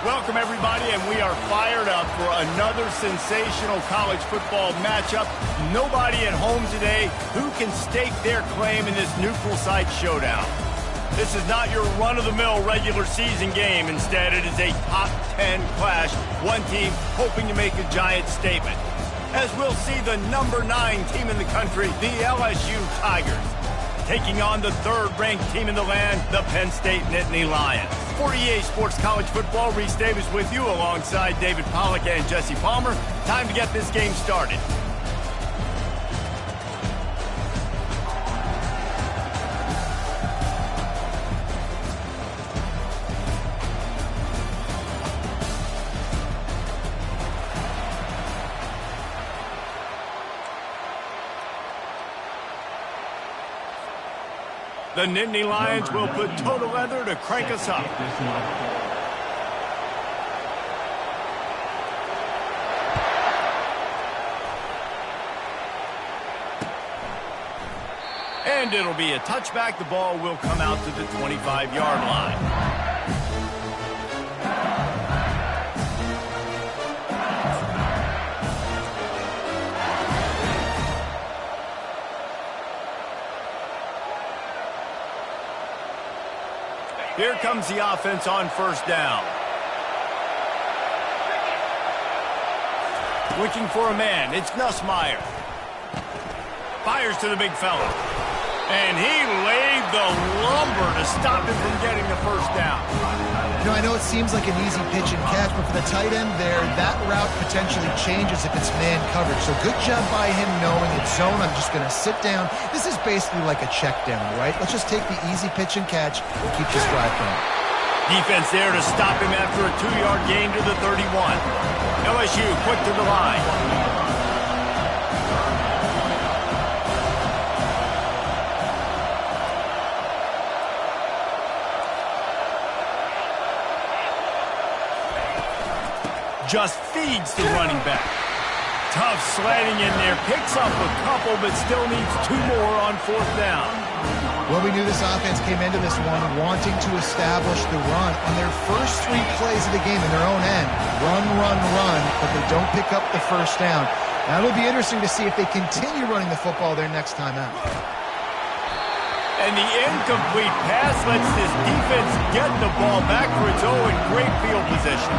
Welcome, everybody, and we are fired up for another sensational college football matchup. Nobody at home today who can stake their claim in this neutral site showdown. This is not your run-of-the-mill regular season game. Instead, it is a top 10 clash, one team hoping to make a giant statement. As we'll see the number 9 team in the country, the LSU Tigers, taking on the third-ranked team in the land, the Penn State Nittany Lions. For EA Sports College Football, Reese Davis with you alongside David Pollack and Jesse Palmer. Time to get this game started. The Nittany Lions will put total leather to crank us up. And it'll be a touchback. The ball will come out to the 25-yard line. Here comes the offense on first down. Looking for a man. It's Nussmeier. Fires to the big fella. And he laid the lumber to stop him from getting the first down. You know, I know it seems like an easy pitch and catch, but for the tight end there, that route potentially changes if it's man coverage. So good job by him knowing it's zone. I'm just going to sit down. This is basically like a check down, right? Let's just take the easy pitch and catch and keep this drive going. Defense there to stop him after a 2-yard gain to the 31. LSU quick to the line. Just feeds the running back. Tough sledding in there. Picks up a couple, but still needs 2 more on fourth down. Well, we knew this offense came into this one wanting to establish the run on their first 3 plays of the game in their own end. Run, run, run, but they don't pick up the first down. Now, it'll be interesting to see if they continue running the football their next time out. And the incomplete pass lets this defense get the ball back for its own great field position.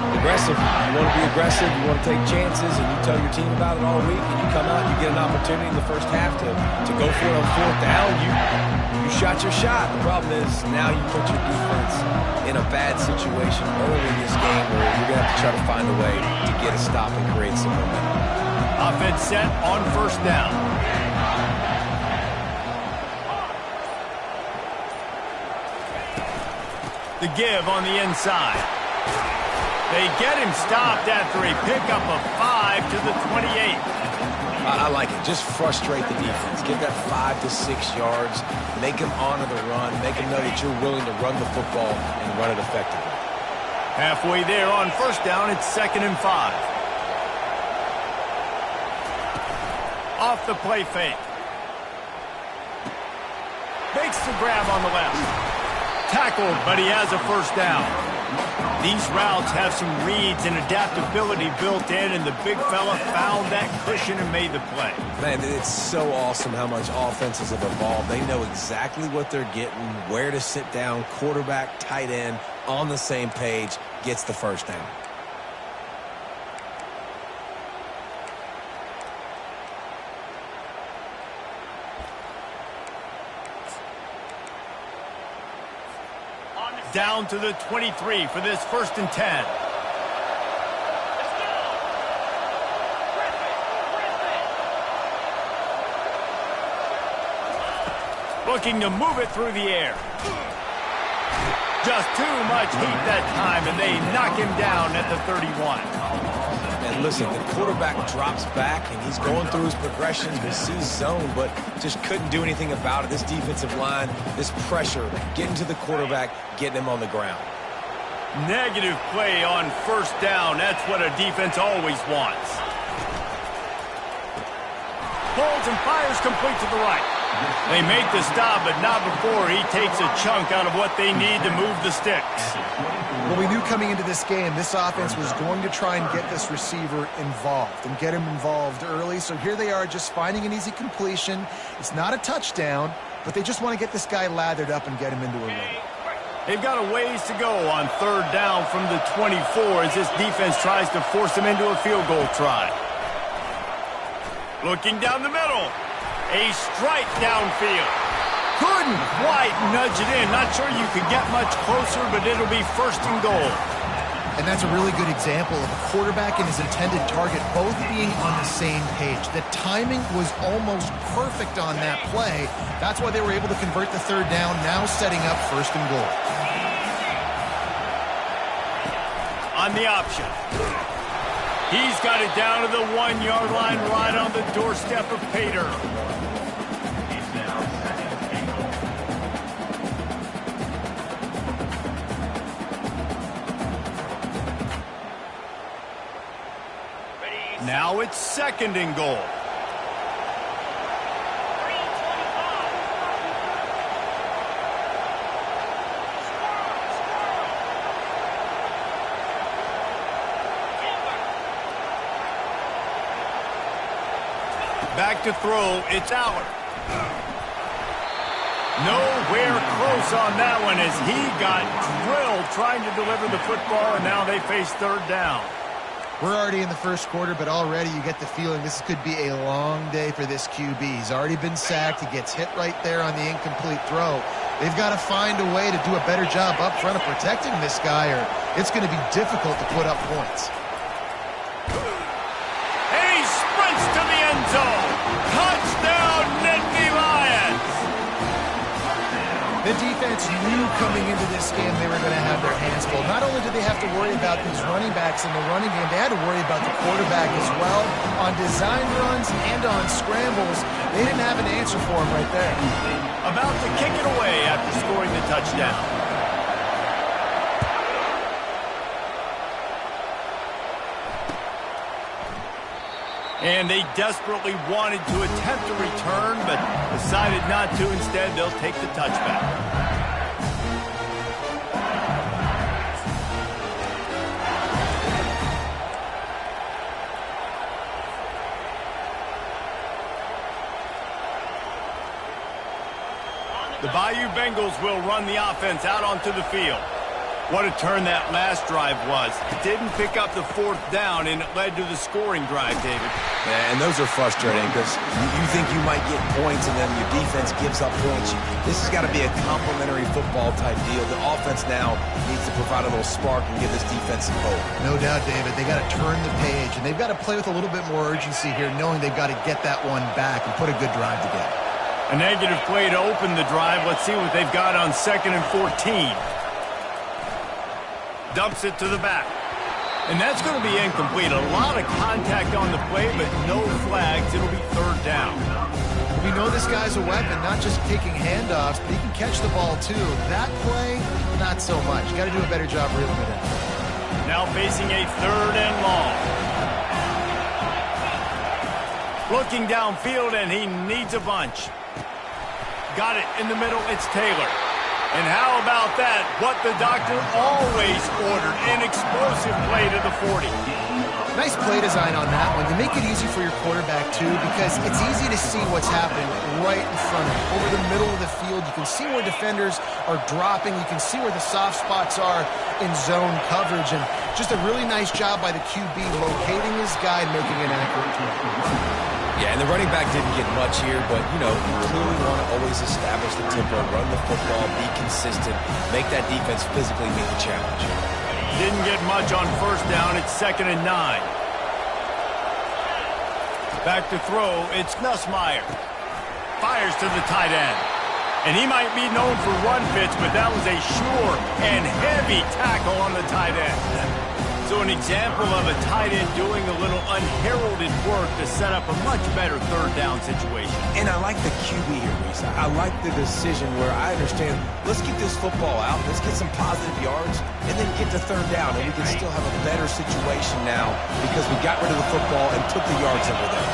Aggressive. You want to be aggressive. You want to take chances, and you tell your team about it all week, and you come out and you get an opportunity in the first half to go for it on fourth down. You shot your shot. The problem is now you put your defense in a bad situation early in this game where you're going to have to try to find a way to get a stop and create some momentum. Offense set on first down. The give on the inside. They get him stopped after a pickup of 5 to the 28. I like it. Just frustrate the defense. Give that 5 to 6 yards. Make them honor the run. Make them know that you're willing to run the football and run it effectively. Halfway there on first down, it's 2nd and 5. Off the play fake. Makes the grab on the left. Tackled, but he has a first down. These routes have some reads and adaptability built in, and the big fella found that cushion and made the play. Man, it's so awesome how much offenses have evolved. They know exactly what they're getting, where to sit down, quarterback, tight end, on the same page, gets the first down. Down to the 23 for this 1st and 10. Looking to move it through the air. Just too much heat that time, and they knock him down at the 31. And listen, the quarterback drops back, and he's going through his progressions. He sees zone, but just couldn't do anything about it. This defensive line, this pressure, getting to the quarterback, getting him on the ground. Negative play on first down. That's what a defense always wants. Pulls and fires complete to the right. They make the stop, but not before he takes a chunk out of what they need to move the sticks. Well, we knew coming into this game, this offense was going to try and get this receiver involved and get him involved early. So here they are just finding an easy completion. It's not a touchdown, but they just want to get this guy lathered up and get him into a run. They've got a ways to go on third down from the 24 as this defense tries to force them into a field goal try. Looking down the middle. A strike downfield. Couldn't quite nudge it in. Not sure you could get much closer, but it'll be first and goal. And that's a really good example of a quarterback and his intended target both being on the same page. The timing was almost perfect on that play. That's why they were able to convert the third down, now setting up first and goal. On the option. He's got it down to the 1-yard line right on the doorstep of Pater. Now it's second and goal. Back to throw, it's out. Nowhere close on that one as he got drilled trying to deliver the football, and now they face third down. We're already in the first quarter, but already you get the feeling this could be a long day for this QB. He's already been sacked. He gets hit right there on the incomplete throw. They've got to find a way to do a better job up front of protecting this guy, or it's going to be difficult to put up points. And he sprints to the end zone. Touchdown, Nittany Lions! The defense knew coming into this game they were going to have their hands full. Not only did they have to worry about these running backs in the running game, they had to worry about the quarterback as well. On design runs and on scrambles, they didn't have an answer for him right there. About to kick it away after scoring the touchdown. And they desperately wanted to attempt a return, but decided not to. Instead, they'll take the touchback. The Bayou Bengals will run the offense out onto the field. What a turn that last drive was. Didn't pick up the fourth down, and it led to the scoring drive, David. Yeah, and those are frustrating because you think you might get points and then your defense gives up points. This has got to be a complementary football type deal. The offense now needs to provide a little spark and give this defense some hope. No doubt, David. They got to turn the page, and they've got to play with a little bit more urgency here, knowing they've got to get that one back and put a good drive together. A negative play to open the drive. Let's see what they've got on 2nd and 14. Dumps it to the back. And that's going to be incomplete. A lot of contact on the play, but no flags. It'll be third down. We know this guy's a weapon, not just taking handoffs, but he can catch the ball too. That play, not so much. You got to do a better job reeling it in. Now facing a third and long. Looking downfield, and he needs a bunch. Got it in the middle. It's Taylor. And how about that? What the doctor always ordered, an explosive play to the 40. Nice play design on that one. You make it easy for your quarterback, too, because it's easy to see what's happening right in front of you. Over the middle of the field, you can see where defenders are dropping. You can see where the soft spots are in zone coverage. And just a really nice job by the QB locating his guy and making an accurate throw. Yeah, and the running back didn't get much here, but, you know, you clearly want to always establish the tempo, run the football, be consistent, make that defense physically meet the challenge. Didn't get much on first down. It's 2nd and 9. Back to throw. It's Nussmeier. Fires to the tight end. And he might be known for run fits, but that was a sure and heavy tackle on the tight end. So an example of a tight end doing a little unheralded work to set up a much better third down situation. And I like the QB here, Reese. I like the decision where I understand, let's keep this football out, let's get some positive yards, and then get to third down, and we can still have a better situation now because we got rid of the football and took the yards over there.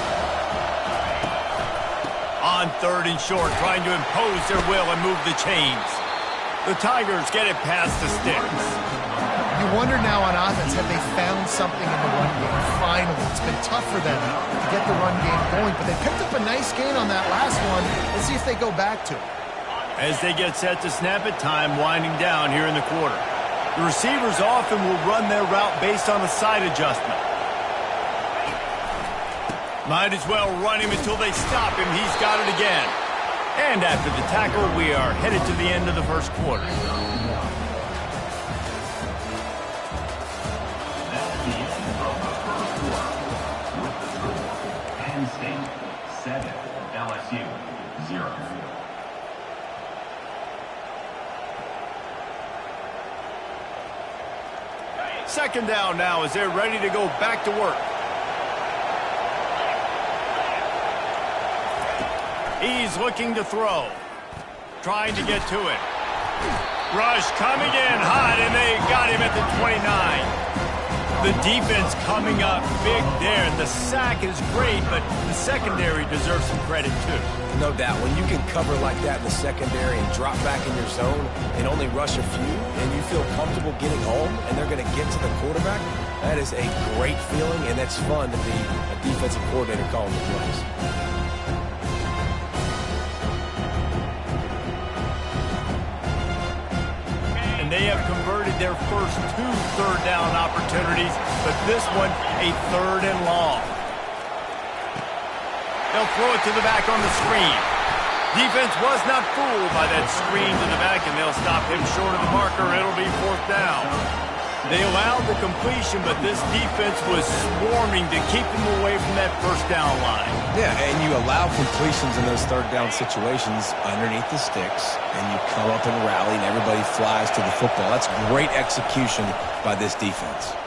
On 3rd and short, trying to impose their will and move the chains. The Tigers get it past the sticks. You wonder now on offense, have they found something in the run game? Finally, it's been tough for them to get the run game going, but they picked up a nice gain on that last one. Let's see if they go back to it. As they get set to snap it, time winding down here in the quarter. The receivers often will run their route based on a side adjustment. Might as well run him until they stop him. He's got it again. And after the tackle, we are headed to the end of the first quarter. Penn State 7, LSU 0. Second down now as they're ready to go back to work. He's looking to throw. Trying to get to it. Rush coming in hot, and they got him at the 29. The defense coming up big there. The sack is great, but the secondary deserves some credit too. No doubt. When you can cover like that in the secondary and drop back in your zone and only rush a few, and you feel comfortable getting home, and they're going to get to the quarterback, that is a great feeling, and that's fun to be a defensive coordinator calling the plays. And they have converted their first 2 third-down opportunities, but this one a 3rd and long. They'll throw it to the back on the screen. Defense was not fooled by that screen to the back, and they'll stop him short of the marker. It'll be 4th down. They allowed the completion, but this defense was swarming to keep them away from that first down line. Yeah, and you allow completions in those 3rd down situations underneath the sticks, and you come up and rally, and everybody flies to the football. That's great execution by this defense.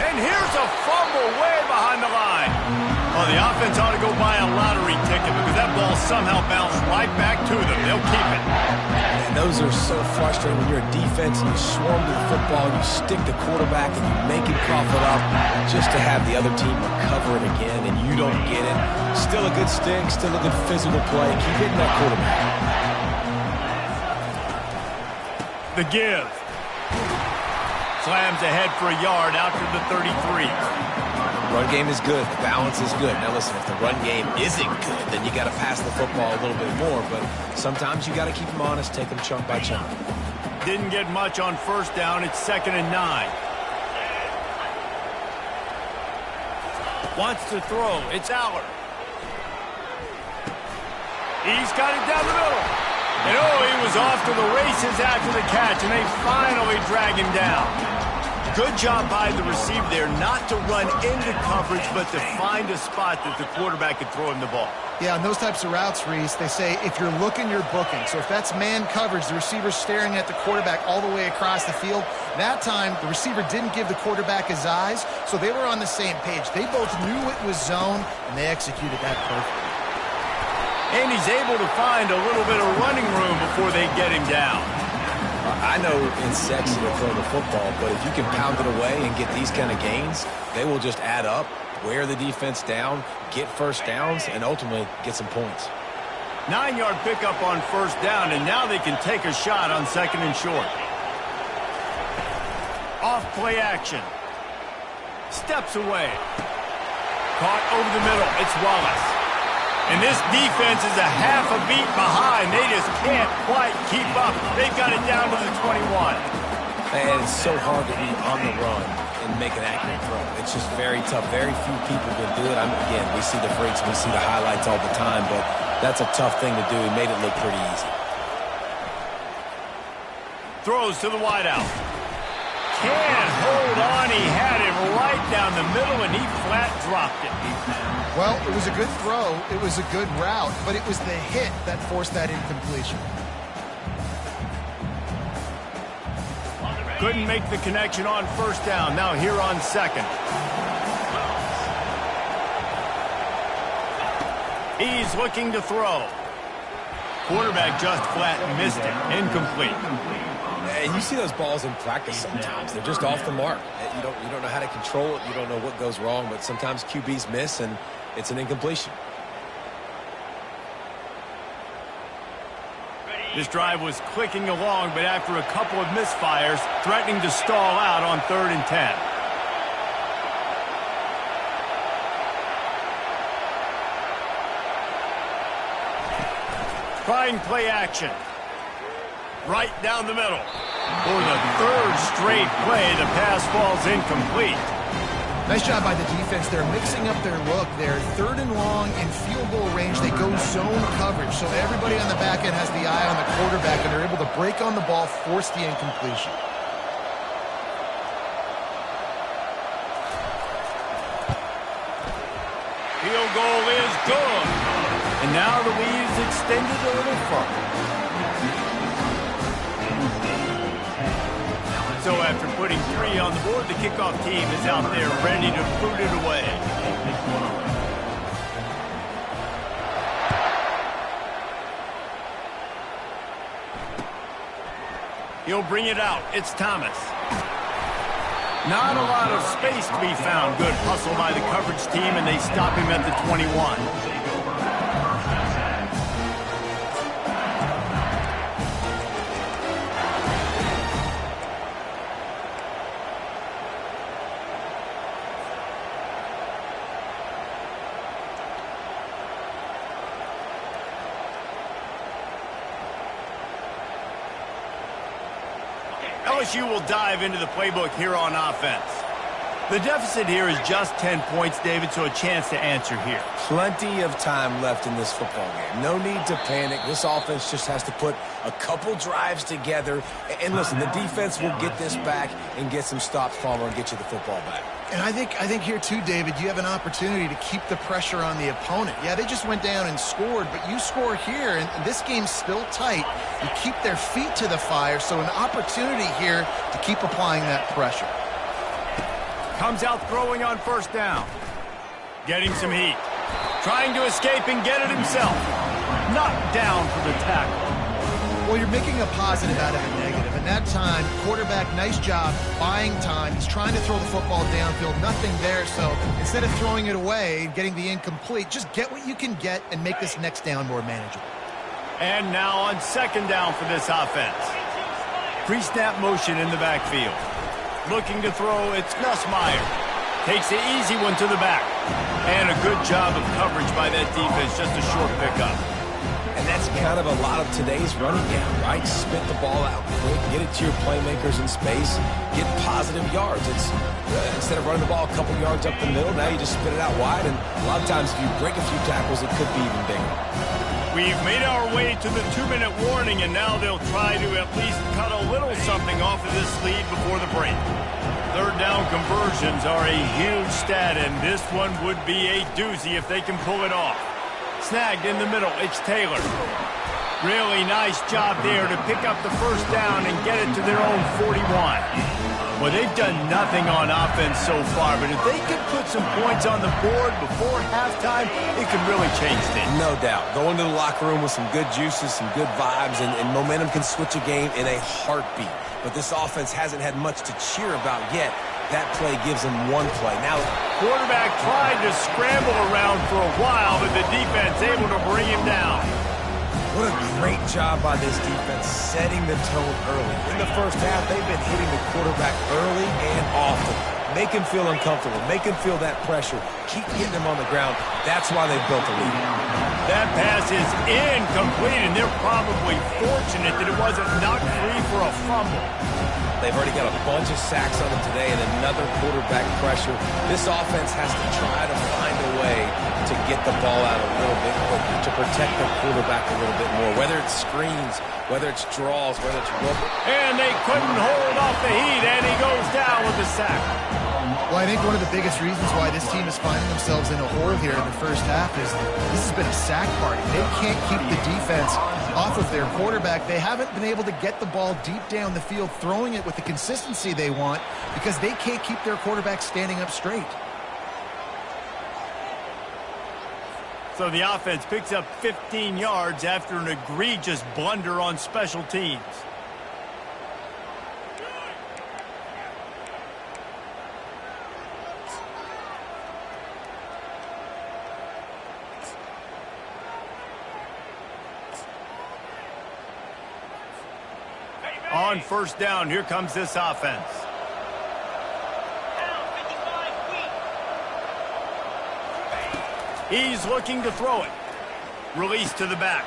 And here's a fumble way behind the line. Well, the offense ought to go buy a lottery ticket because that ball somehow bounced right back to them. They'll keep it. And those are so frustrating when you're a defense and you swarm to the football, you stick the quarterback, and you make him cough it up just to have the other team recover it again, and you don't get it. Still a good stick, still a good physical play. Keep hitting that quarterback. The give. Slams ahead for a yard out to the 33. Run game is good. The balance is good. Now, listen, if the run game isn't good, then you got to pass the football a little bit more. But sometimes you got to keep them honest, take them chunk by chunk. Didn't get much on 1st down. It's 2nd and 9. Wants to throw. It's Aller. He's got it down the middle. And, oh, he was off to the races after the catch, and they finally drag him down. Good job by the receiver there not to run into coverage, but to find a spot that the quarterback could throw him the ball. Yeah, on those types of routes, Reese, they say if you're looking, you're booking. So if that's man coverage, the receiver's staring at the quarterback all the way across the field. That time, the receiver didn't give the quarterback his eyes, so they were on the same page. They both knew it was zone, and they executed that perfectly. And he's able to find a little bit of running room before they get him down. I know it's sexy to throw the football, but if you can pound it away and get these kind of gains, they will just add up, wear the defense down, get 1st downs, and ultimately get some points. 9-yard pickup on 1st down, and now they can take a shot on 2nd and short. Off play action. Steps away. Caught over the middle. It's Wallace. And this defense is a half a beat behind. They just can't quite keep up. They've got it down to the 21. And it's so hard to be on the run and make an accurate throw. It's just very tough. Very few people can do it. Again, we see the freaks, we see the highlights all the time, but that's a tough thing to do. He made it look pretty easy. Throws to the wideout. Can't hold on. He had it right down the middle, and he flat dropped it. Well, it was a good throw. It was a good route, but it was the hit that forced that incompletion. Couldn't make the connection on 1st down. Now here on 2nd. He's looking to throw. Quarterback just flat missed it. Incomplete. And you see those balls in practice sometimes. They're just off the mark. You don't know how to control it. You don't know what goes wrong, but sometimes QBs miss, and it's an incompletion. This drive was clicking along, but after a couple of misfires, threatening to stall out on 3rd and 10. Trying play action. Right down the middle. For the 3rd straight play, the pass falls incomplete. Nice job by the defense. They're mixing up their look. They're 3rd and long in field goal range. They go zone coverage. So everybody on the back end has the eye on the quarterback, and they're able to break on the ball, force the incompletion. Field goal is good. And now the lead's extended a little further. So after putting 3 on the board, the kickoff team is out there ready to boot it away. He'll bring it out. It's Thomas. Not a lot of space to be found. Good hustle by the coverage team, and they stop him at the 21. LSU will dive into the playbook here on offense. The deficit here is just 10 points, David, so a chance to answer here. Plenty of time left in this football game. No need to panic. This offense just has to put a couple drives together. And listen, the defense will get this back and get some stops following and get you the football back. And I think here too, David, you have an opportunity to keep the pressure on the opponent. Yeah, they just went down and scored, but you score here, and this game's still tight. You keep their feet to the fire, so an opportunity here to keep applying that pressure. Comes out throwing on 1st down. Getting some heat. Trying to escape and get it himself. Knocked down for the tackle. Well, you're making a positive out of a negative. And that time, quarterback, nice job buying time. He's trying to throw the football downfield. Nothing there, so instead of throwing it away and getting the incomplete, just get what you can get and make this next down more manageable. And now on 2nd down for this offense. Pre-snap motion in the backfield. Looking to throw, it's Nussmeier. Takes the easy one to the back. And a good job of coverage by that defense, just a short pickup. And that's kind of a lot of today's running game, right? Spit the ball out quick, get it to your playmakers in space, get positive yards. It's instead of running the ball a couple yards up the middle, now you just spit it out wide. And a lot of times if you break a few tackles, it could be even bigger. We've made our way to the 2-minute warning, and now they'll try to at least cut a little something off of this lead before the break. 3rd down conversions are a huge stat, and this one would be a doozy if they can pull it off. Snagged in the middle, it's Taylor. Really nice job there to pick up the 1st down and get it to their own 41. Well, they've done nothing on offense so far, but if they can put some points on the board before halftime, it can really change things. No doubt. Go into the locker room with some good juices, some good vibes, and momentum can switch a game in a heartbeat. But this offense hasn't had much to cheer about yet. That play gives them one play. Now, quarterback tried to scramble around for a while, but the defense able to bring him down. What a great job by this defense setting the tone early. In the 1st half, they've been hitting the quarterback early and often. Make him feel uncomfortable. Make him feel that pressure. Keep getting him on the ground. That's why they've built the lead. That pass is incomplete, and they're probably fortunate that it wasn't knocked free for a fumble. They've already got a bunch of sacks on them today and another quarterback pressure. This offense has to try to find a way to get the ball out a little bit quicker, to protect the quarterback a little bit more, whether it's screens, whether it's draws, whether it's rope. And they couldn't hold off the heat, and he goes down with the sack. Well, I think one of the biggest reasons why this team is finding themselves in a hole here in the 1st half is this has been a sack party. They can't keep the defense off of their quarterback. They haven't been able to get the ball deep down the field, throwing it with the consistency they want because they can't keep their quarterback standing up straight. So the offense picks up 15 yards after an egregious blunder on special teams. on first down. Here comes this offense. He's looking to throw it. Release to the back.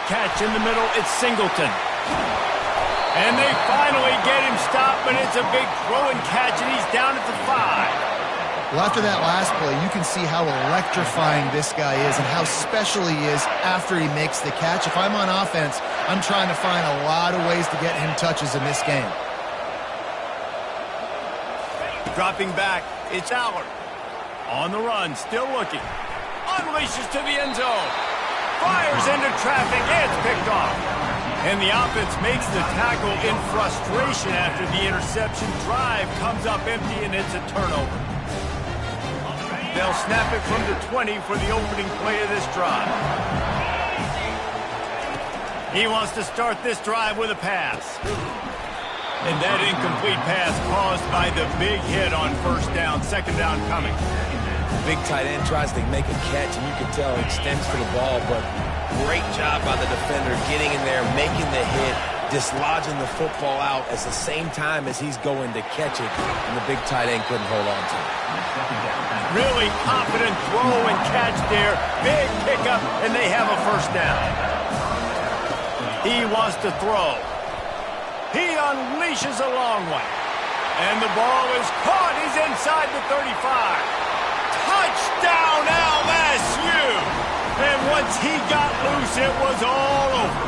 Catch in the middle. It's Singleton. And they finally get him stopped, but it's a big throw and catch, and he's down at the 5. Well, after that last play, you can see how electrifying this guy is and how special he is after he makes the catch. If I'm on offense, I'm trying to find a lot of ways to get him touches in this game. Dropping back, it's Allard. On the run, still looking. Unleashes to the end zone. Fires into traffic, it's picked off. And the offense makes the tackle in frustration after the interception. Drive comes up empty, and it's a turnover. They'll snap it from the 20 for the opening play of this drive. He wants to start this drive with a pass. And that incomplete pass caused by the big hit on first down. Second down coming. Big tight end tries to make a catch, and you can tell he extends for the ball, but great job by the defender getting in there, making the hit, dislodging the football out at the same time as he's going to catch it, and the big tight end couldn't hold on to it. Really confident throw and catch there. Big pickup, and they have a first down. He wants to throw. He unleashes a long one. And the ball is caught. He's inside the 35. Touchdown, LSU! And once he got loose, it was all over.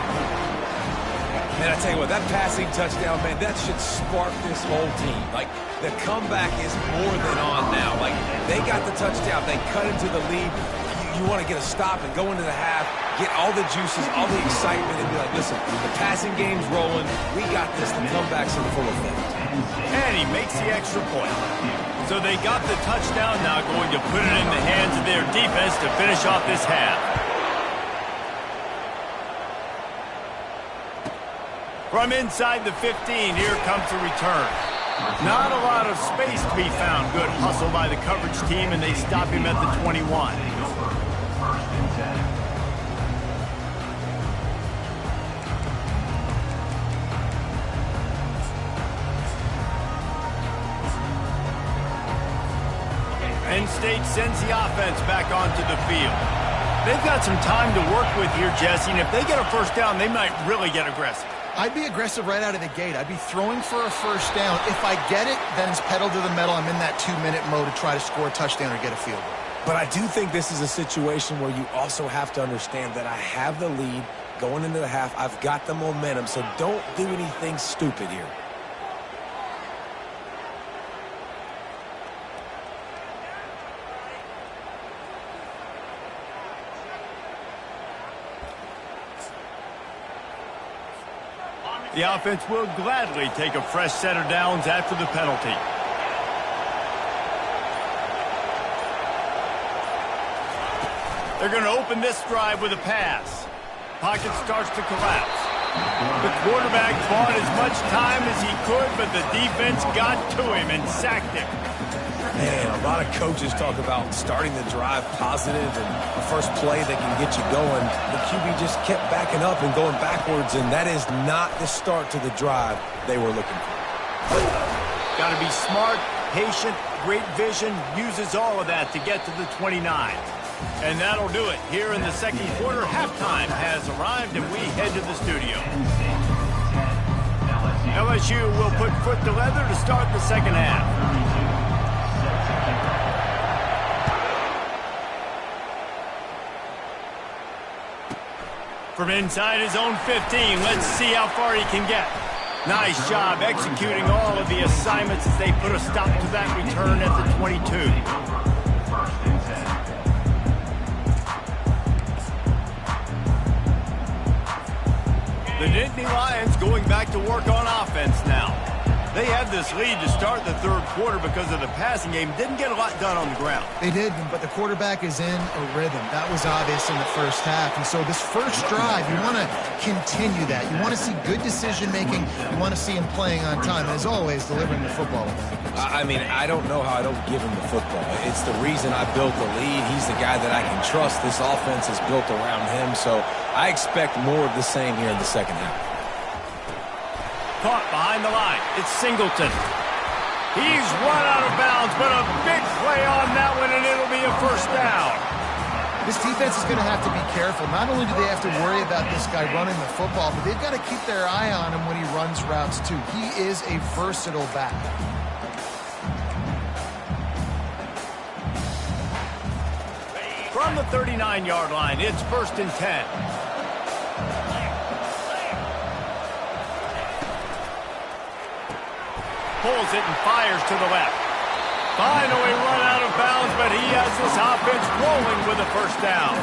Man, I tell you what, that passing touchdown, man, that should spark this whole team. Like, the comeback is more than on now. Like, they got the touchdown. They cut into the lead. You want to get a stop and go into the half, get all the juices, all the excitement, and be like, listen, the passing game's rolling. We got this. The comeback's in full effect. And he makes the extra point. So they got the touchdown, now going to put it in the hands of their defense to finish off this half. From inside the 15, here comes the return. Not a lot of space to be found. Good hustle by the coverage team, and they stop him at the 21. Penn State sends the offense back onto the field. They've got some time to work with here, Jesse, and if they get a first down, they might really get aggressive. I'd be aggressive right out of the gate. I'd be throwing for a first down. If I get it, then it's pedal to the metal. I'm in that 2-minute mode to try to score a touchdown or get a field goal. But I do think this is a situation where you also have to understand that I have the lead going into the half. I've got the momentum, so don't do anything stupid here. The offense will gladly take a fresh set of downs after the penalty. They're going to open this drive with a pass. Pocket starts to collapse. The quarterback bought as much time as he could, but the defense got to him and sacked him. Man, a lot of coaches talk about starting the drive positive and the first play that can get you going. The QB just kept backing up and going backwards, and that is not the start to the drive they were looking for. Got to be smart, patient, great vision, uses all of that to get to the 29. And that'll do it. Here in the second quarter, halftime has arrived, and we head to the studio. LSU will put foot to leather to start the second half. From inside his own 15, let's see how far he can get. Nice job executing all of the assignments as they put a stop to that return at the 22. The Nittany Lions going back to work on offense now. They had this lead to start the third quarter because of the passing game. Didn't get a lot done on the ground. They did, but the quarterback is in a rhythm. That was obvious in the first half. And so this first drive, you want to continue that. You want to see good decision-making. You want to see him playing on time. And as always, delivering the football. I mean, I don't know how I don't give him the football. It's the reason I built the lead. He's the guy that I can trust. This offense is built around him. So I expect more of the same here in the second half. Caught behind the line. It's Singleton. He's run out of bounds, but a big play on that one, and it'll be a first down. This defense is going to have to be careful. Not only do they have to worry about this guy running the football, but they've got to keep their eye on him when he runs routes, too. He is a versatile back. From the 39-yard line, it's 1st and 10. Pulls it and fires to the left. Finally run out of bounds, but he has this offense rolling with a first down.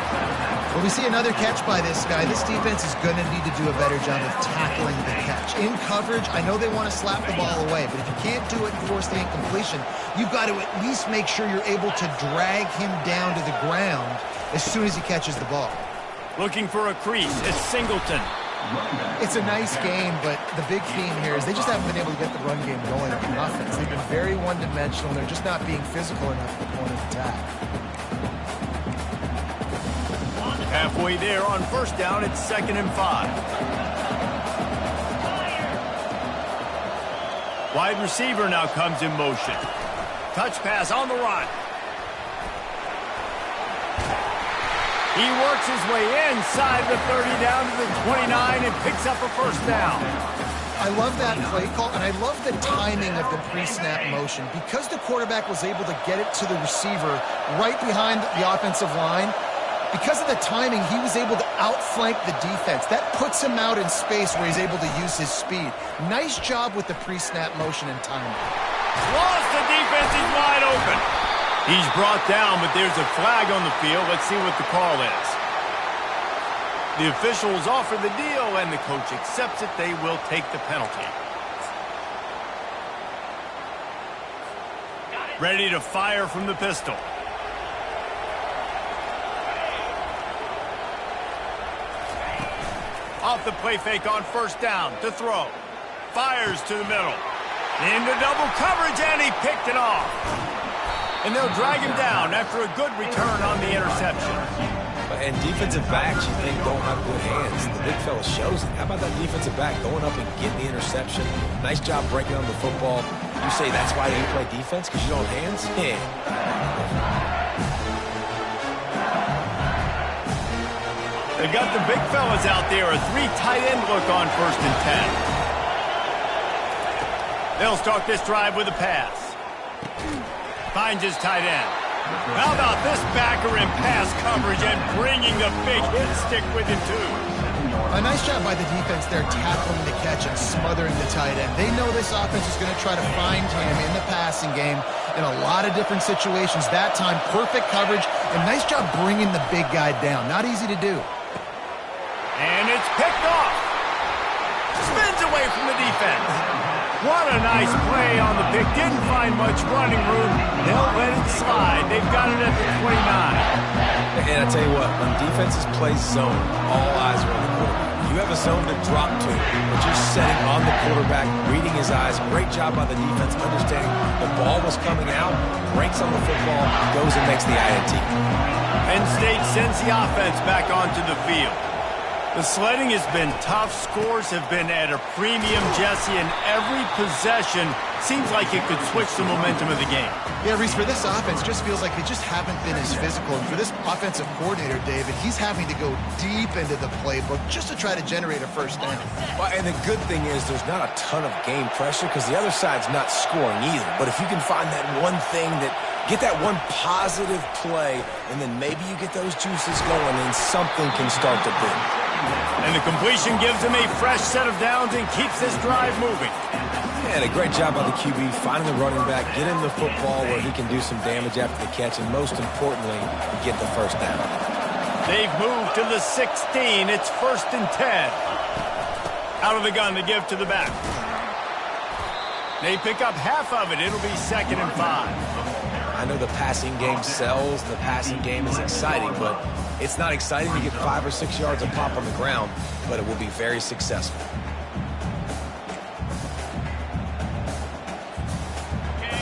Well, we see another catch by this guy. This defense is going to need to do a better job of tackling the catch. In coverage, I know they want to slap the ball away, but if you can't do it and force the incompletion, you've got to at least make sure you're able to drag him down to the ground as soon as he catches the ball. Looking for a crease. It's Singleton. It's a nice game, but the big theme here is they just haven't been able to get the run game going on offense. They've been very one-dimensional. They're just not being physical enough at the point of attack. Halfway there on first down, it's 2nd and 5. Wide receiver now comes in motion. Touch pass on the run. He works his way inside the 30 down to the 29 and picks up a first down. I love that play call, and I love the timing of the pre-snap motion. Because the quarterback was able to get it to the receiver right behind the offensive line, because of the timing, he was able to outflank the defense. That puts him out in space where he's able to use his speed. Nice job with the pre-snap motion and timing. Lost the defense, he's wide open. He's brought down, but there's a flag on the field. Let's see what the call is. The officials offer the deal, and the coach accepts it. They will take the penalty. Ready to fire from the pistol. Off the play fake on first down to throw. Fires to the middle. Into double coverage, and he picked it off. And they'll drag him down after a good return on the interception. And defensive backs, you think, don't have good hands. The big fella shows it. How about that defensive back going up and getting the interception? Nice job breaking on the football. You say that's why you play defense, because you don't have hands? Yeah. They've got the big fellas out there. A 3 tight end look on 1st and 10. They'll start this drive with a pass. Finds his tight end. How about this backer in pass coverage and bringing the big hit stick with him, too? A nice job by the defense there tackling the catch and smothering the tight end. They know this offense is going to try to find him in the passing game in a lot of different situations. That time, perfect coverage, and nice job bringing the big guy down. Not easy to do. And it's picked off. Spins away from the defense. What a nice play on the pick. Didn't find much running room. They'll let it slide. They've got it at the 29. And I tell you what, when defenses play zone, all eyes are on the quarterback. You have a zone to drop to, but you're setting on the quarterback, reading his eyes. Great job by the defense, understanding the ball was coming out, breaks on the football, goes and makes the INT. Penn State sends the offense back onto the field. The sledding has been tough. Scores have been at a premium, Jesse, and every possession seems like it could switch the momentum of the game. Yeah, Reese, for this offense, just feels like they just haven't been as physical. And for this offensive coordinator, David, he's having to go deep into the playbook just to try to generate a first down. Well, and the good thing is there's not a ton of game pressure because the other side's not scoring either. But if you can find that one thing that get that one positive play, and then maybe you get those juices going, and something can start to boom. And the completion gives him a fresh set of downs and keeps this drive moving. And a great job by the QB, finding the running back, get him the football where he can do some damage after the catch, and most importantly, get the first down. They've moved to the 16. It's 1st and 10. Out of the gun to give to the back. They pick up half of it. It'll be 2nd and 5. I know the passing game sells, the passing game is exciting, but it's not exciting to get 5 or 6 yards of pop on the ground, but it will be very successful.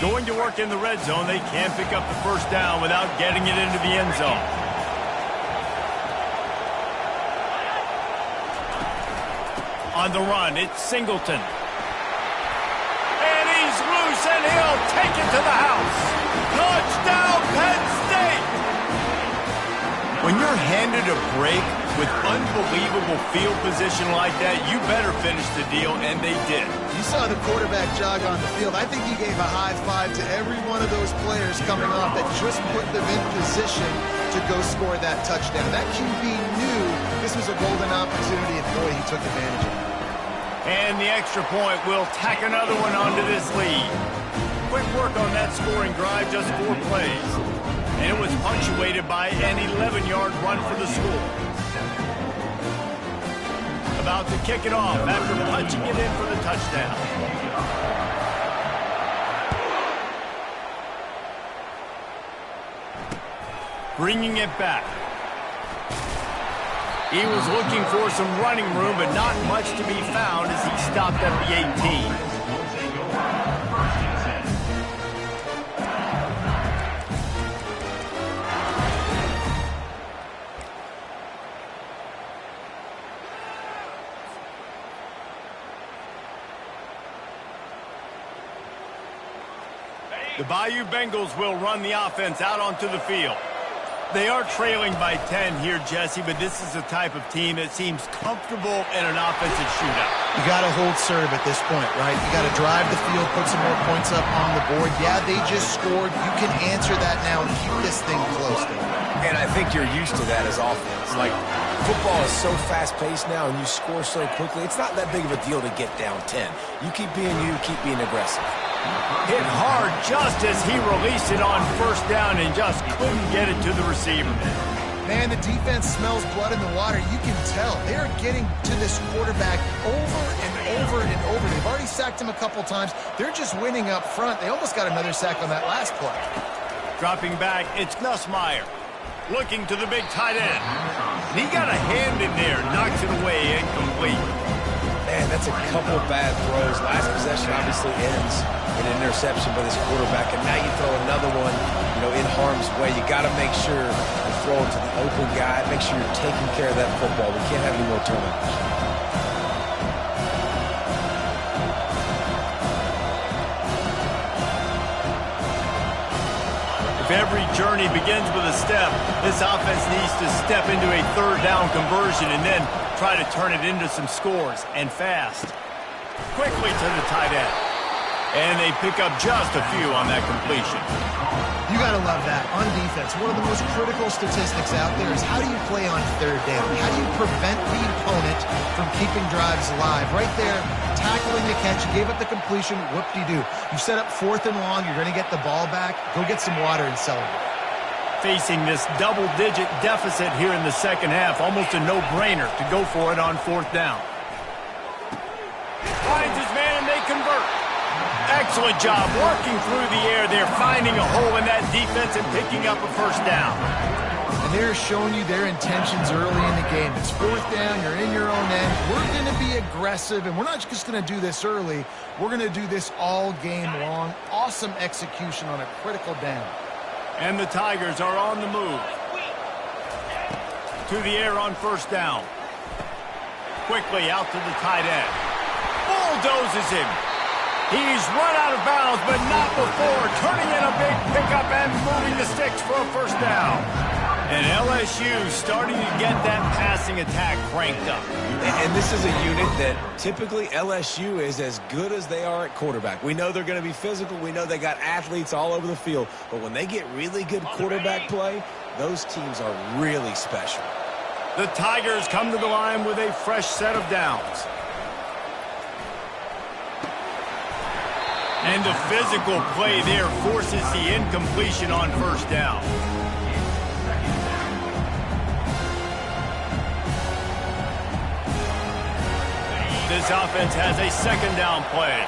Going to work in the red zone, they can't pick up the first down without getting it into the end zone. On the run, it's Singleton. He'll take it to the house. Touchdown, Penn State! When you're handed a break with unbelievable field position like that, you better finish the deal, and they did. You saw the quarterback jog on the field. I think he gave a high five to every one of those players coming off that just put them in position to go score that touchdown. That QB knew this was a golden opportunity, and boy, he took advantage of it. And the extra point will tack another one onto this lead. Quick work on that scoring drive, just 4 plays. And it was punctuated by an 11-yard run for the score. About to kick it off after punching it in for the touchdown. Bringing it back. He was looking for some running room, but not much to be found as he stopped at the 18. The Bayou Bengals will run the offense out onto the field. They are trailing by 10 here, Jesse, but this is the type of team that seems comfortable in an offensive shootout. You got to hold serve at this point, right? You got to drive the field, put some more points up on the board. Yeah, they just scored. You can answer that now and keep this thing close. And I think you're used to that as offense. Like, football is so fast-paced now and you score so quickly, it's not that big of a deal to get down 10. You keep being you, keep being aggressive. Hit hard just as he released it on first down and just couldn't get it to the receiver. Man, the defense smells blood in the water. You can tell. They're getting to this quarterback over and over and over. They've already sacked him a couple times. They're just winning up front. They almost got another sack on that last play. Dropping back, it's Nussmeier. Looking to the big tight end. And he got a hand in there, knocks it away, incomplete. Man, that's a couple of bad throws. Last possession obviously ends in an interception by this quarterback, and now you throw another one, in harm's way. You got to make sure you throw it to the open guy. Make sure you're taking care of that football. We can't have any more turnovers. If every journey begins with a step, this offense needs to step into a third down conversion and then try to turn it into some scores, and fast. Quickly to the tight end. And they pick up just a few on that completion. You got to love that. On defense, one of the most critical statistics out there is how do you play on third down? How do you prevent the opponent from keeping drives alive? Right there, tackling the catch, you gave up the completion, whoop-de-doo. You set up 4th and long, you're going to get the ball back, go get some water and celebrate. Facing this double-digit deficit here in the second half, almost a no-brainer to go for it on 4th down. Finds his man and they convert. Excellent job working through the air there, finding a hole in that defense and picking up a first down. And they're showing you their intentions early in the game. It's 4th down, you're in your own end. We're going to be aggressive, and we're not just going to do this early. We're going to do this all game long. Awesome execution on a critical down. And the Tigers are on the move. To the air on first down. Quickly out to the tight end. Bulldozes him. He's run out of bounds, but not before. Turning in a big pickup and moving the sticks for a first down. And LSU starting to get that passing attack cranked up. And this is a unit that typically LSU is as good as they are at quarterback. We know they're going to be physical. We know they got athletes all over the field. But when they get really good quarterback play, those teams are really special. The Tigers come to the line with a fresh set of downs. And the physical play there forces the incompletion on first down. This offense has a second down play.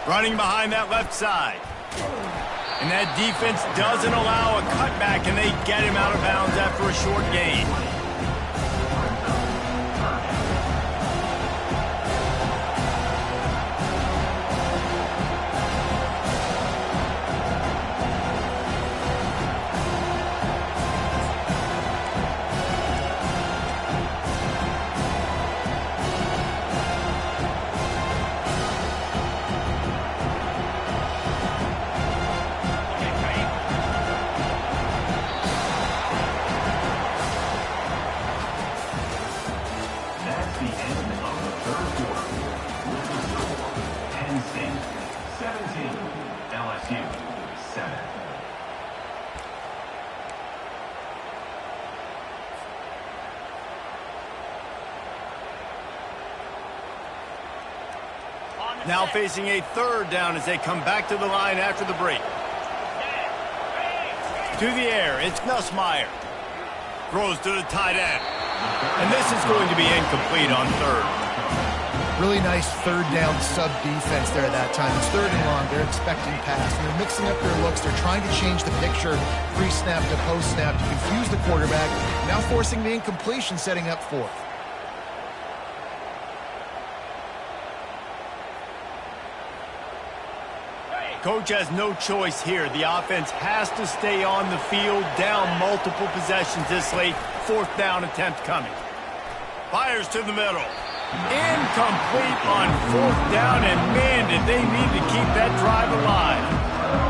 Running behind that left side. And that defense doesn't allow a cutback, and they get him out of bounds after a short gain. Now facing a third down as they come back to the line after the break. To the air, it's Nussmeier. Throws to the tight end. And this is going to be incomplete on third. Really nice third down sub defense there at that time. It's third and long. They're expecting pass. And they're mixing up their looks. They're trying to change the picture pre-snap to post-snap to confuse the quarterback. Now forcing the incompletion, setting up fourth. Coach has no choice here. The offense has to stay on the field, down multiple possessions this late. Fourth down attempt coming. Fires to the middle. Incomplete on fourth down, and man, did they need to keep that drive alive.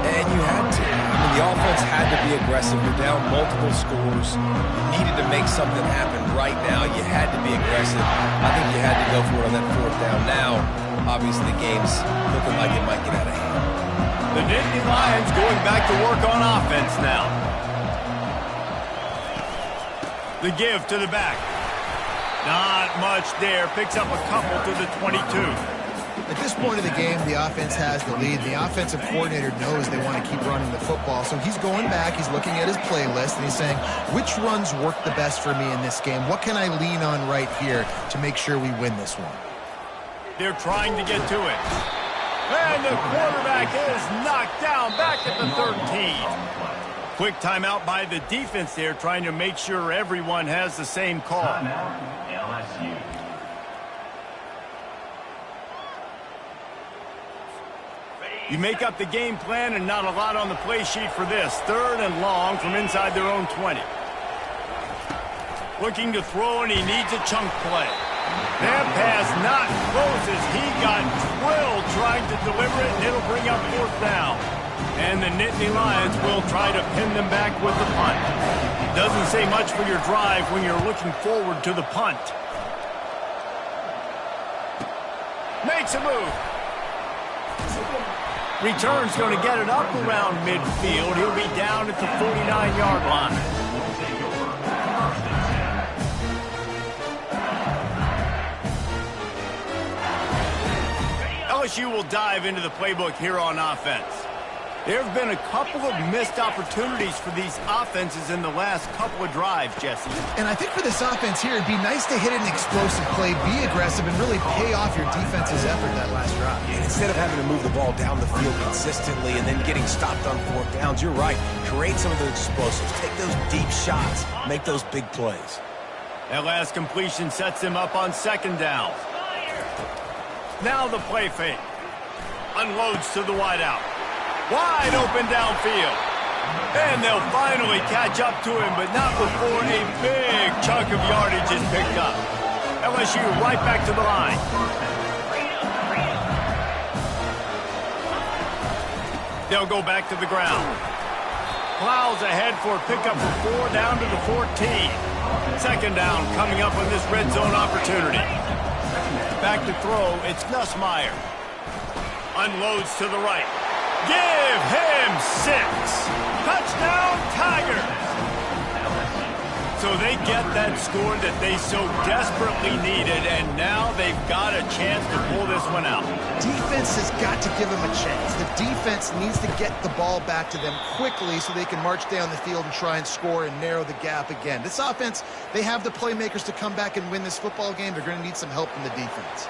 And you had to. I mean, the offense had to be aggressive. You're down multiple scores. You needed to make something happen right now. You had to be aggressive. I think you had to go for it on that fourth down. Now, obviously, the game's looking like it might get out of hand. The Nittany Lions going back to work on offense now. The give to the back. Not much there. Picks up a couple to the 22. At this point of the game, the offense has the lead. The offensive coordinator knows they want to keep running the football. So he's going back, he's looking at his playlist, and he's saying, which runs work the best for me in this game? What can I lean on right here to make sure we win this one? They're trying to get to it. And the quarterback is knocked down back at the 13. Quick timeout by the defense there, trying to make sure everyone has the same call. Timeout, LSU. You make up the game plan and not a lot on the play sheet for this. Third and long from inside their own 20. Looking to throw, and he needs a chunk play. That pass not close as he got drilled trying to deliver it, and it'll bring up fourth down. And the Nittany Lions will try to pin them back with the punt. Doesn't say much for your drive when you're looking forward to the punt. Makes a move. Return's going to get it up around midfield. He'll be down at the 49-yard line. LSU will dive into the playbook here on offense. There have been a couple of missed opportunities for these offenses in the last couple of drives, Jesse. And I think for this offense here, it'd be nice to hit an explosive play, be aggressive, and really pay off your defense's effort that last drive. And instead of having to move the ball down the field consistently and then getting stopped on fourth downs, you're right. Create some of those explosives. Take those deep shots. Make ththose big plays. That last completion sets him up on second down. Now the play fake. Unloads to the wideout. Wide open downfield. And they'll finally catch up to him, but not before a big chunk of yardage is picked up. LSU right back to the line. They'll go back to the ground. Plows ahead for a pickup for 4 down to the 14. Second down coming up on this red zone opportunity. Back to throw, it's Nussmeier. Unloads to the right. Give him 6. Touchdown, Tigers. So they get that score that they so desperately needed, and now they've got a chance to pull this one out. Defense has got to give them a chance. The defense needs to get the ball back to them quickly so they can march down the field and try and score and narrow the gap again. This offense, they have the playmakers to come back and win this football game. They're going to need some help from the defense.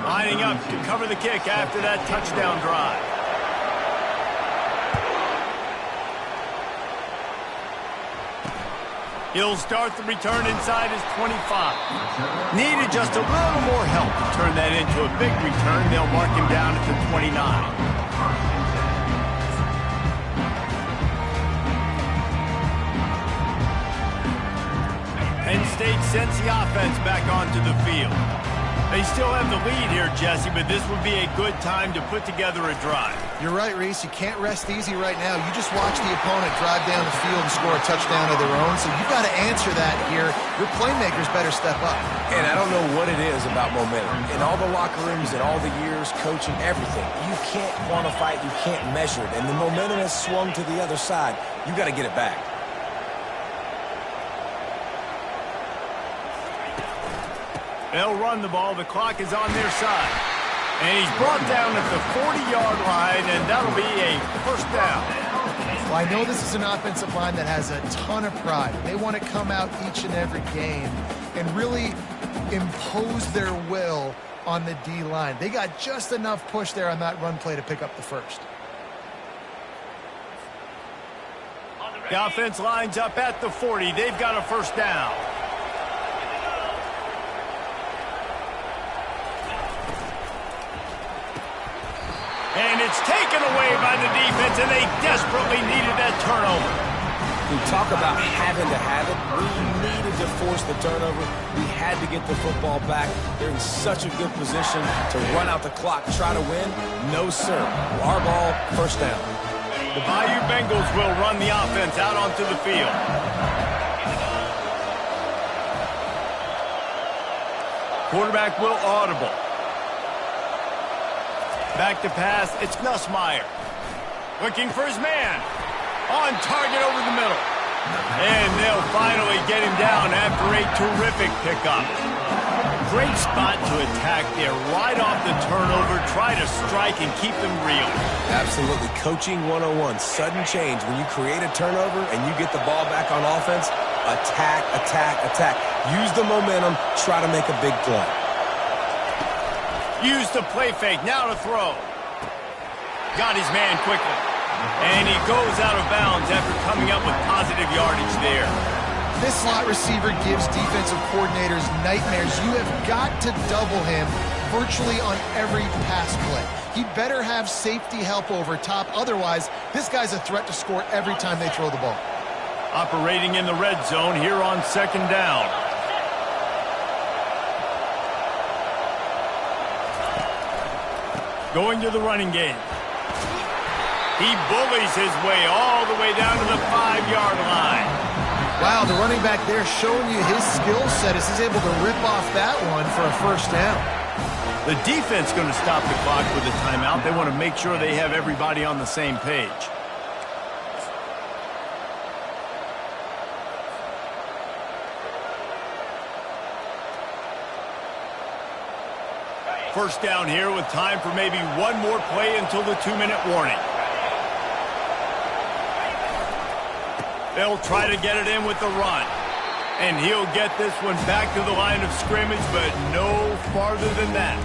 Lining up to cover the kick after that touchdown drive. He'll start the return inside his 25. Needed just a little more help to turn that into a big return. They'll mark him down at the 29. Penn State sends the offense back onto the field. They still have the lead here, Jesse, but this would be a good time to put together a drive. You're right, Reese. You can't rest easy right now. You just watch the opponent drive down the field and score a touchdown of their own, so you've got to answer that here. Your playmakers better step up. And I don't know what it is about momentum. In all the locker rooms, in all the years, coaching, everything, you can't quantify it, you can't measure it. And the momentum has swung to the other side. You got to get it back. They'll run the ball. The clock is on their side. And he's brought down at the 40-yard line, and that'll be a first down. Well, I know this is an offensive line that has a ton of pride. They want to come out each and every game and really impose their will on the D-line. They got just enough push there on that run play to pick up the first. The offense lines up at the 40. They've got a first down. And it's taken away by the defense, and they desperately needed that turnover. We talk about having to have it. We needed to force the turnover. We had to get the football back. They're in such a good position to run out the clock, try to win. No, sir. Our ball, first down. The Bayou Bengals will run the offense out onto the field. Quarterback will audible. Back to pass, it's Nussmeier. Looking for his man. On target over the middle. And they'll finally get him down after a terrific pickup. Great spot to attack there. Right off the turnover, try to strike and keep them real. Absolutely. Coaching 101. Sudden change. When you create a turnover and you get the ball back on offense, attack, attack, attack. Use the momentum. Try to make a big play. Use the play fake. Now to throw. Got his man quickly. And he goes out of bounds after coming up with positive yardage there. This slot receiver gives defensive coordinators nightmares. You have got to double him virtually on every pass play. He better have safety help over top. Otherwise, this guy's a threat to score every time they throw the ball. Operating in the red zone here on second down. Going to the running game. He bullies his way all the way down to the 5-yard line. Wow, the running back there showing you his skill set as he's able to rip off that one for a first down. The defense going to stop the clock with a timeout. They want to make sure they have everybody on the same page. First down here with time for maybe one more play until the 2-minute warning. They'll try to get it in with the run. And he'll get this one back to the line of scrimmage, but no farther than that.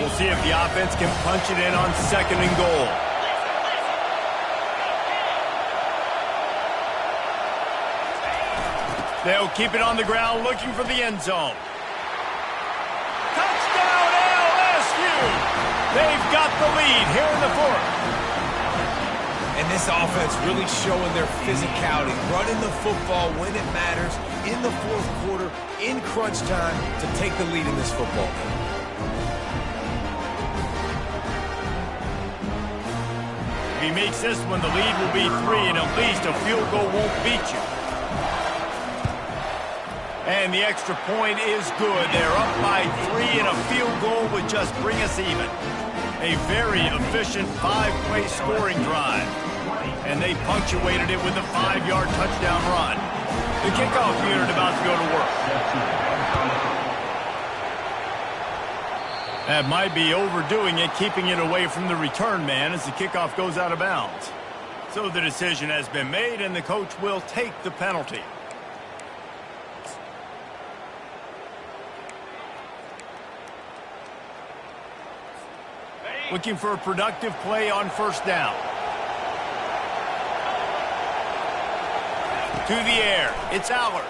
We'll see if the offense can punch it in on second and goal. They'll keep it on the ground looking for the end zone. Touchdown LSU! They've got the lead here in the fourth. And this offense really showing their physicality, running the football when it matters, in the fourth quarter, in crunch time, to take the lead in this football game. If he makes this one, the lead will be 3, and at least a field goal won't beat you. And the extra point is good. They're up by 3, and a field goal would just bring us even. A very efficient 5-play scoring drive. And they punctuated it with a 5-yard touchdown run. The kickoff unit about to go to work. That might be overdoing it, keeping it away from the return man as the kickoff goes out of bounds. So the decision has been made, and the coach will take the penalty. Looking for a productive play on first down. To the air, it's Aller.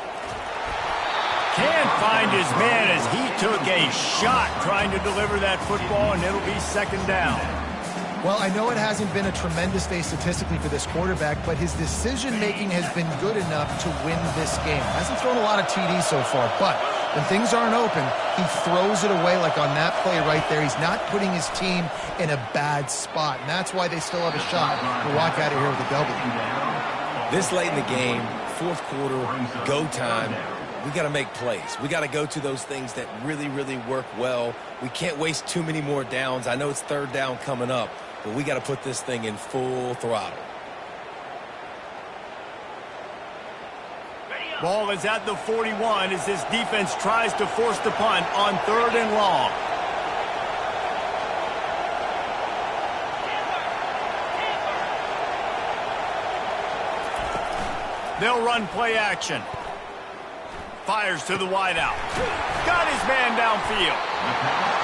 Can't find his man as he took a shot trying to deliver that football, and it'll be second down. Well, I know it hasn't been a tremendous day statistically for this quarterback, but his decision-making has been good enough to win this game. Hasn't thrown a lot of TDs so far, but when things aren't open, he throws it away like on that play right there. He's not putting his team in a bad spot, and that's why they still have a shot to walk out of here with a W. This late in the game, fourth quarter, go time, we got to make plays. We got to go to those things that really, really work well. We can't waste too many more downs. I know it's third down coming up, but we got to put this thing in full throttle. Ball is at the 41 as this defense tries to force the punt on 3rd and long. They'll run play action. Fires to the wideout. Got his man downfield.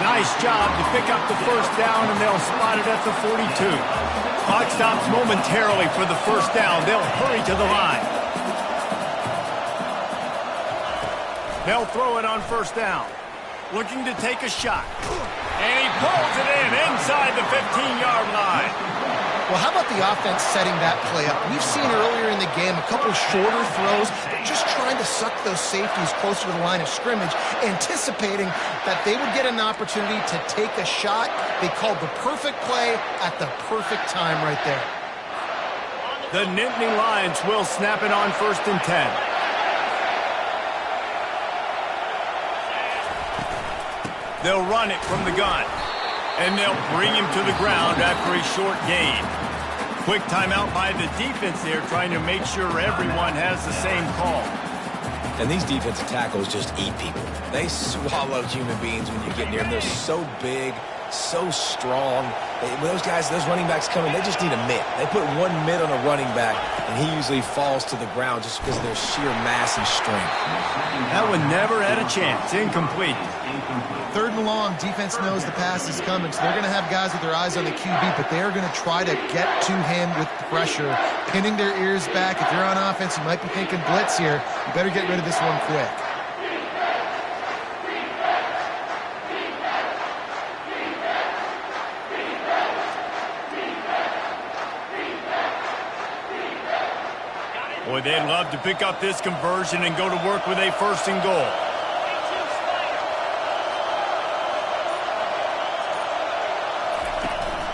Nice job to pick up the first down, and they'll spot it at the 42. Clock stops momentarily for the first down. They'll hurry to the line. They'll throw it on 1st down. Looking to take a shot. And he pulls it in inside the 15-yard line. Well, how about the offense setting that play up? We've seen earlier in the game a couple shorter throws. They're just trying to suck those safeties closer to the line of scrimmage, anticipating that they would get an opportunity to take a shot. They called the perfect play at the perfect time right there. The Nittany Lions will snap it on 1st and 10. They'll run it from the gun. And they'll bring him to the ground after a short gain. Quick timeout by the defense there, trying to make sure everyone has the same call. And these defensive tackles just eat people. They swallow human beings when you get near them. They're so big, so strong. When those guys, those running backs come in, they just need a mitt. They put one mitt on a running back, and he usually falls to the ground just because of their sheer mass and strength. That one never had a chance. Incomplete. 3rd and long, defense knows the pass is coming, so they're going to have guys with their eyes on the QB, but they are going to try to get to him with pressure, pinning their ears back. If you're on offense, you might be thinking blitz here. You better get rid of this one quick. Boy, they'd love to pick up this conversion and go to work with a 1st and goal.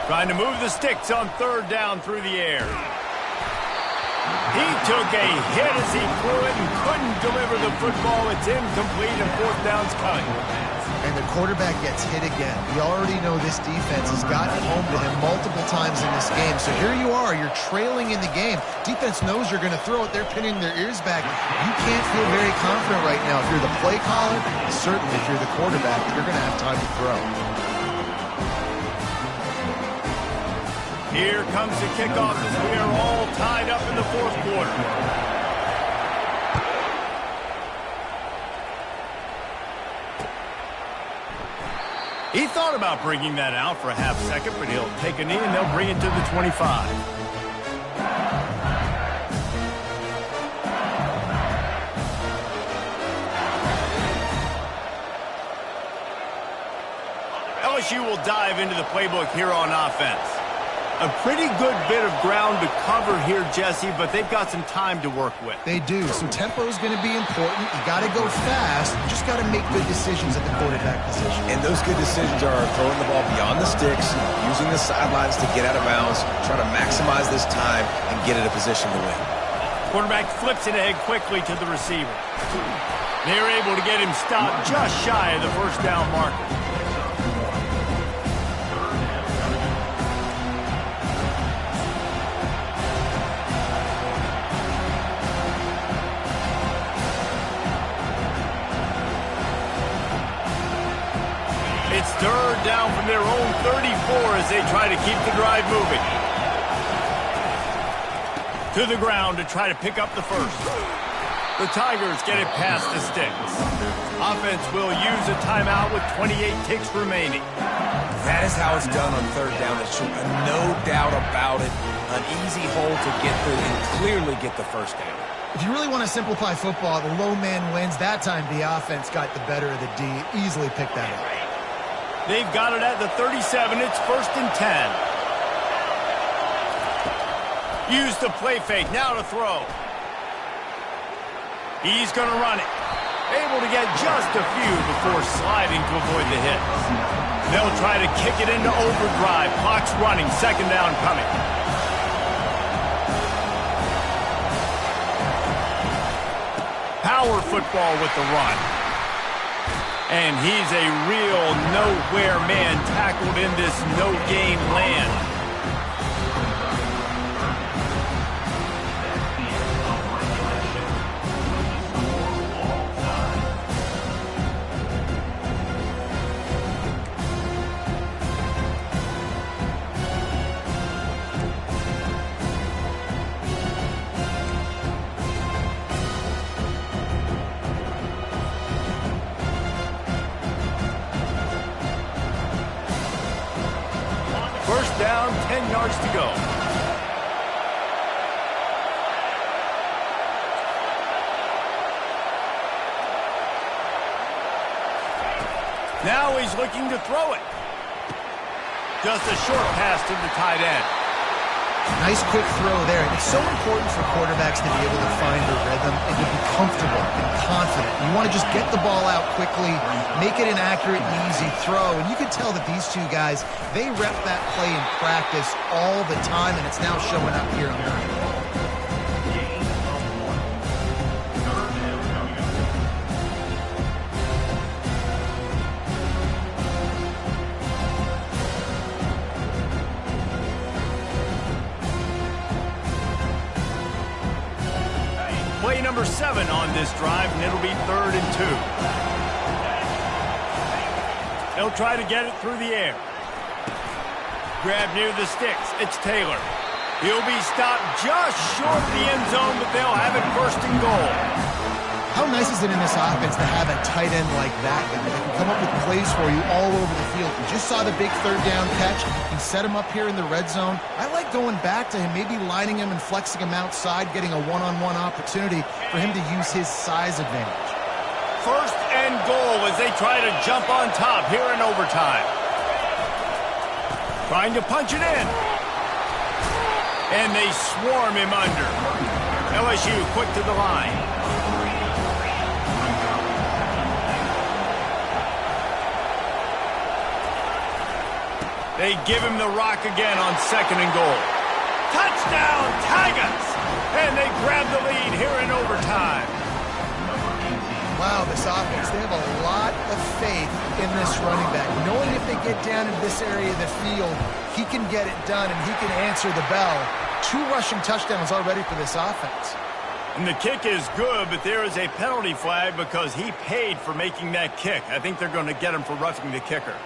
Trying to move the sticks on 3rd down through the air. He took a hit as he threw it and couldn't deliver the football. It's incomplete and 4th down's coming. And the quarterback gets hit again. We already know this defense has gotten home to him multiple times in this game. So here you are, you're trailing in the game. Defense knows you're going to throw it. They're pinning their ears back. You can't feel very confident right now. If you're the play caller, certainly if you're the quarterback, you're going to have time to throw. Here comes the kickoff as we are all tied up in the 4th quarter. He thought about bringing that out for a half second, but he'll take a knee and they'll bring it to the 25. LSU will dive into the playbook here on offense. A pretty good bit of ground to cover here, Jesse, but they've got some time to work with. They do, so tempo is going to be important. You got to go fast. You just got to make good decisions at the quarterback position. And those good decisions are throwing the ball beyond the sticks, using the sidelines to get out of bounds, trying to maximize this time and get in a position to win. Quarterback flips it ahead quickly to the receiver. They're able to get him stopped just shy of the 1st down marker. It's 3rd down from their own 34 as they try to keep the drive moving. To the ground to try to pick up the first. The Tigers get it past the sticks. Offense will use a timeout with 28 ticks remaining. That is how it's done on 3rd down. It's no doubt about it. An easy hole to get through and clearly get the 1st down. If you really want to simplify football, the low man wins. That time the offense got the better of the D. Easily picked that up. They've got it at the 37. It's 1st and 10. Use the play fake. Now to throw. He's going to run it. Able to get just a few before sliding to avoid the hit. They'll try to kick it into overdrive. Clock's running. 2nd down coming. Power football with the run. And he's a real nowhere man tackled in this no-game land. yards to go. Now he's looking to throw it. Just a short pass to the tight end. Nice quick throw there. It's so important for quarterbacks to be able to find their rhythm and to be comfortable and confident. You want to just get the ball out quickly, make it an accurate and easy throw. And you can tell that these two guys, they rep that play in practice all the time, and it's now showing up here on night. Play number 7 on this drive, and it'll be 3rd and 2. They'll try to get it through the air. Grab near the sticks. It's Taylor. He'll be stopped just short of the end zone, but they'll have it 1st and goal. How nice is it in this offense to have a tight end like that guy that can come up with plays for you all over the field? You just saw the big 3rd down catch. You set him up here in the red zone. I like going back to him, maybe lining him and flexing him outside, getting a one-on-one opportunity for him to use his size advantage. 1st and goal as they try to jump on top here in overtime. Trying to punch it in. And they swarm him under. LSU quick to the line. They give him the rock again on 2nd and goal. Touchdown, Tigers! And they grab the lead here in overtime. Wow, this offense, they have a lot of faith in this running back. Knowing if they get down into this area of the field, he can get it done and he can answer the bell. 2 rushing touchdowns already for this offense. And the kick is good, but there is a penalty flag because he paid for making that kick. I think they're going to get him for roughing the kicker.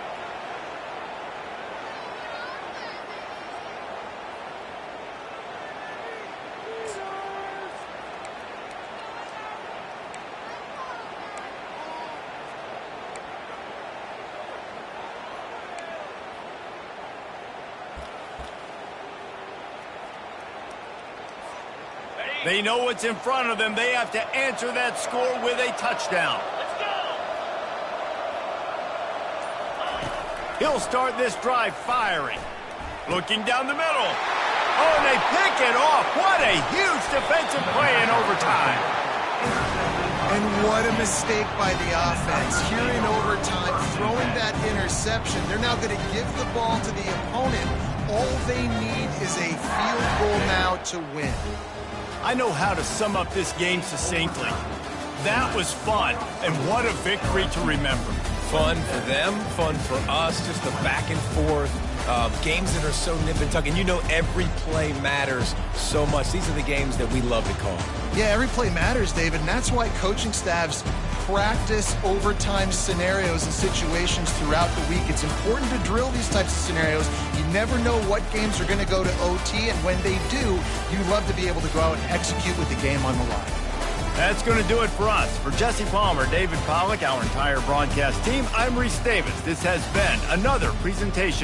They know what's in front of them. They have to answer that score with a touchdown. He'll start this drive firing. Looking down the middle. Oh, and they pick it off. What a huge defensive play in overtime. And what a mistake by the offense. Here in overtime, throwing that interception. They're now going to give the ball to the opponent. All they need is a field goal now to win. I know how to sum up this game succinctly. That was fun, and what a victory to remember. Fun for them, fun for us, just the back and forth. Games that are so nip and tuck, and you know every play matters so much. These are the games that we love to call. Yeah, every play matters, David, and that's why coaching staffs practice overtime scenarios and situations throughout the week. It's important to drill these types of scenarios. You never know what games are going to go to OT, and when they do, you love to be able to go out and execute with the game on the line. That's going to do it for us. For Jesse Palmer, David Pollack, our entire broadcast team, I'm Reese Davis. This has been another presentation